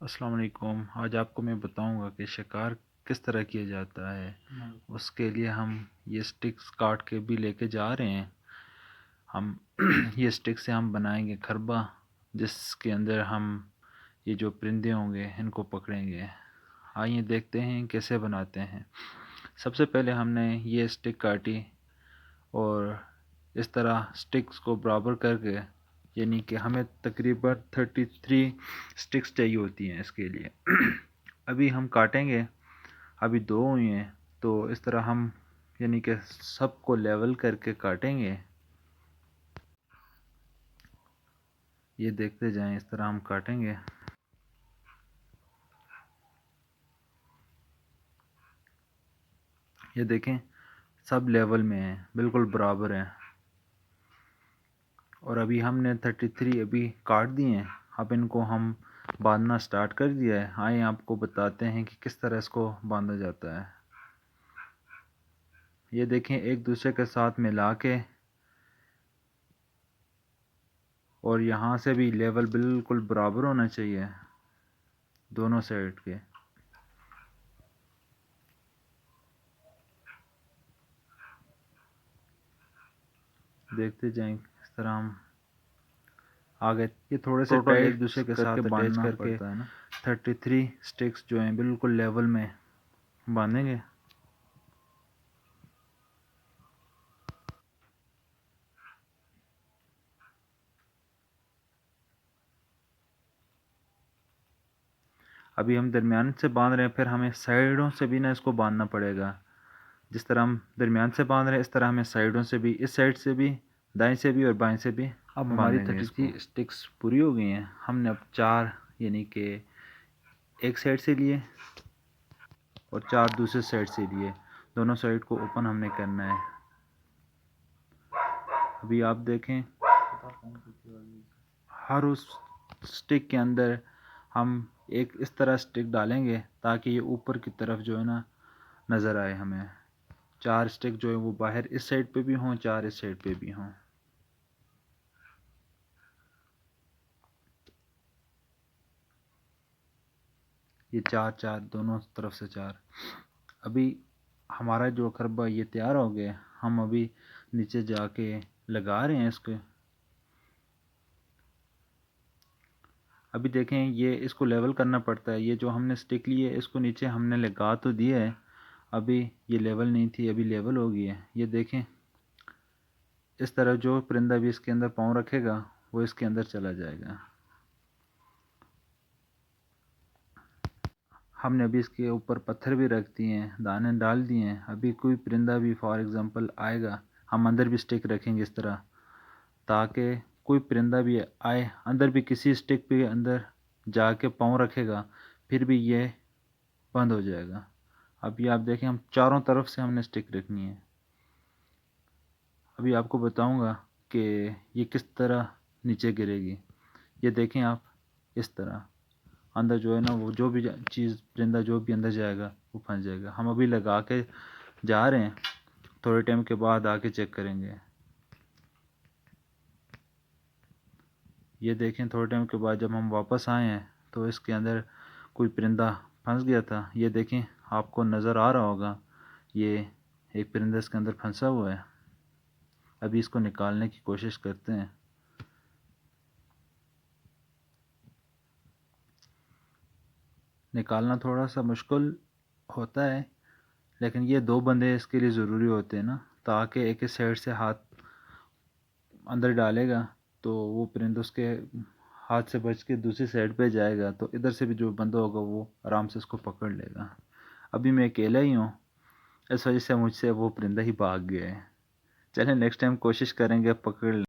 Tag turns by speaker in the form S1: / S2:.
S1: अस्सलाम वालेकुम। आज आपको मैं बताऊंगा कि शिकार किस तरह किया जाता है। उसके लिए हम ये स्टिक्स काट के भी लेके जा रहे हैं। हम ये स्टिक से हम बनाएंगे खरबा, जिसके अंदर हम ये जो परिंदे होंगे इनको पकड़ेंगे। आइए देखते हैं कैसे बनाते हैं। सबसे पहले हमने ये स्टिक काटी और इस तरह स्टिक्स को बराबर करके, यानी कि हमें तकरीबन 33 स्टिक्स चाहिए होती हैं इसके लिए। अभी हम काटेंगे, अभी दो हुए हैं, तो इस तरह हम यानी कि सबको लेवल करके काटेंगे। ये देखते जाएं, इस तरह हम काटेंगे। ये देखें, सब लेवल में हैं, बिल्कुल बराबर हैं। और अभी हमने 33 अभी काट दिए हैं। अब इनको हम बांधना स्टार्ट कर दिया है। आइए आपको बताते हैं कि किस तरह इसको बांधा जाता है। ये देखें, एक दूसरे के साथ मिला के, और यहाँ से भी लेवल बिल्कुल बराबर होना चाहिए दोनों साइड के। देखते जाएं, इस तरह हम आगे ये थोड़े से
S2: टोटल
S1: टाइट
S2: एक दूसरे के
S1: करके
S2: साथ अटैच
S1: बांधना
S2: करके
S1: पड़ता है ना। 33 स्टिक्स जो हैं बिल्कुल लेवल में बांधेंगे। अभी हम दरमियान से बांध रहे हैं, फिर हमें साइडों से भी ना इसको बांधना पड़ेगा। जिस तरह हम दरमियान से बांध रहे हैं, इस तरह हमें साइडों से भी, इस साइड से भी, दाएं से भी और बाएं से भी। अब हमारी 33 स्टिक्स पूरी हो गई हैं। हमने अब 4 यानी कि एक साइड से लिए और 4 दूसरे साइड से लिए। दोनों साइड को ओपन हमने करना है। अभी आप देखें, हर उस स्टिक के अंदर हम एक इस तरह स्टिक डालेंगे ताकि ये ऊपर की तरफ जो है ना नज़र आए हमें। 4 स्टिक जो है वो बाहर इस साइड पे भी हों, 4 इस साइड पे भी हों। ये 4 4 दोनों तरफ से 4। अभी हमारा जो खरबा ये तैयार हो गया। हम अभी नीचे जाके लगा रहे हैं इसको। अभी देखें, ये इसको लेवल करना पड़ता है। ये जो हमने स्टिक ली है इसको नीचे हमने लगा तो दिया है, अभी ये लेवल नहीं थी, अभी लेवल हो गई है। ये देखें, इस तरह जो परिंदा भी इसके अंदर पाँव रखेगा वो इसके अंदर चला जाएगा। हमने अभी इसके ऊपर पत्थर भी रख दिए हैं, दाने डाल दिए हैं। अभी कोई परिंदा भी फॉर एग्ज़ाम्पल आएगा, हम अंदर भी स्टिक रखेंगे इस तरह, ताकि कोई परिंदा भी आए, अंदर भी किसी स्टिक पे अंदर जाके पाँव रखेगा, फिर भी ये बंद हो जाएगा। अभी आप देखें, हम चारों तरफ से हमने स्टिक रखनी है। अभी आपको बताऊंगा कि ये किस तरह नीचे गिरेगी। ये देखें आप, इस तरह अंदर जो है ना, वो जो भी चीज़ परिंदा जो भी अंदर जाएगा वो फंस जाएगा। हम अभी लगा के जा रहे हैं, थोड़े टाइम के बाद आके चेक करेंगे। ये देखें, थोड़े टाइम के बाद जब हम वापस आए हैं तो इसके अंदर कोई परिंदा फंस गया था। ये देखें, आपको नज़र आ रहा होगा, ये एक परिंदा इसके अंदर फंसा हुआ है। अभी इसको निकालने की कोशिश करते हैं। निकालना थोड़ा सा मुश्किल होता है, लेकिन ये 2 बंदे इसके लिए ज़रूरी होते हैं ना, ताकि एक ही साइड से हाथ अंदर डालेगा तो वो परिंदा उसके हाथ से बच के दूसरी साइड पे जाएगा, तो इधर से भी जो बंदा होगा वो आराम से उसको पकड़ लेगा। अभी मैं अकेला ही हूँ, इस वजह से मुझसे वो परिंदा ही भाग गया है। चलें नेक्स्ट टाइम कोशिश करेंगे पकड़